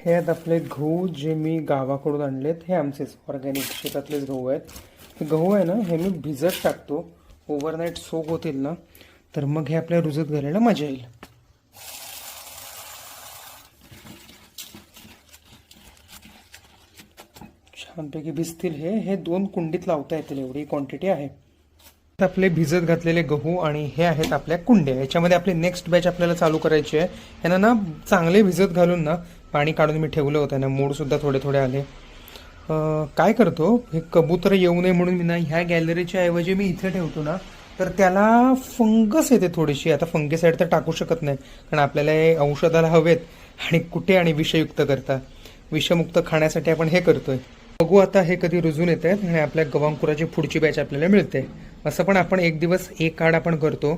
हे आहेत आपले गहू जे मी गावाकडून आणलेत. हे आमचेच ऑर्गॅनिक शेतातलेच गहू आहेत. हे गहू आहे ना, हे मी भिजत टाकतो. ओव्हरनाईट सोक होतील ना, तर मग हे आपल्या रुजत घालायला मजा येईल. छानपैकी भिजतील. हे 2 कुंडीत लावता येतील एवढी क्वांटिटी आहे. आपले भिजत घातलेले गहू आणि हे आहेत आपल्या कुंड्या. याच्यामध्ये आपली नेक्स्ट बॅच आपल्याला चालू करायची आहे. ह्यांना ना चांगले भिजत घालून ना पाणी काढून मी ठेवलं होतं ना, मोड सुद्धा थोडे थोडे आले. काय करतो, हे कबूतर येऊ नये म्हणून मी ना ह्या गॅलरीच्या ऐवजी मी इथे ठेवतो ना, तर त्याला फंगस येते थोडीशी. आता फंगीसाईड तर टाकू शकत नाही, कारण आपल्याला हे औषधाला हवेत आणि कुठे आणि विषयुक्त करता. विषमुक्त खाण्यासाठी आपण हे करतोय. बघू आता हे कधी रुजून येत आहेत आणि आपल्या गव्हांकुराची पुढची बॅच आपल्याला मिळते. असं पण आपण एक दिवस एक काढ आपण करतो.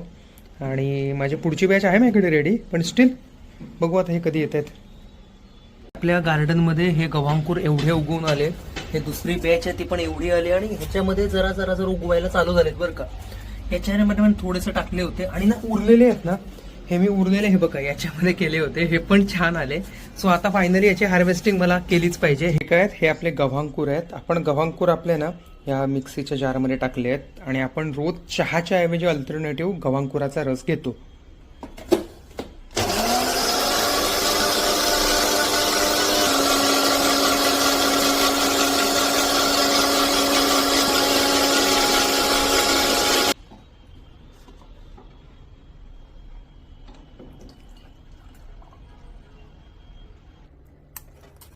आणि माझी पुढची बॅच आहे माझ्याकडे रेडी, पण स्टील बघू आता हे कधी येत आहेत. आपल्या गार्डनमध्ये हे गव्हांकुर एवढे उगवून आले. हे दुसरी बॅच आहे ती पण एवढी आली आणि ह्याच्यामध्ये जरा जरा जर उगवायला चालू झालेत बरं का. याच्यामध्ये पण थोडेसे टाकले होते आणि ना उरलेले आहेत ना, हे मी उरलेले हे बघा याच्यामध्ये केले होते. हे पण छान आले. सो आता फायनली याची हार्वेस्टिंग मला केलीच पाहिजे. हे काय आहेत, हे आपले गव्हांकुर आहेत. आपण गव्हांकुर आपले ना या मिक्सीच्या जारमध्ये टाकले आहेत आणि आपण रोज चहाच्या ऐवजी अल्टरनेटिव्ह गव्हांकुराचा रस घेतो.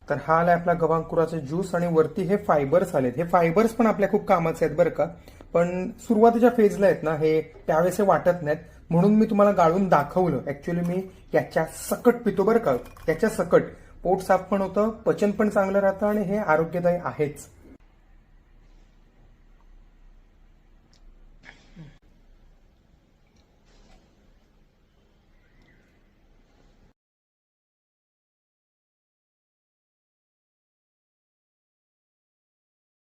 तर हा आलाय आपला गव्हांकुराचा ज्यूस आणि वरती हे फायबर्स आलेत. हे फायबर्स पण आपल्या खूप कामाचे आहेत बरं का. पण सुरुवातीच्या फेजला आहेत ना, हे त्यावेळेस हे वाटत नाहीत, म्हणून मी तुम्हाला गाळून दाखवलं. ऍक्च्युअली मी याच्या सकट पितो बरं का. त्याच्या सकट पोट साफ पण होतं, पचन पण चांगलं राहतं आणि हे आरोग्यदायी आहेच.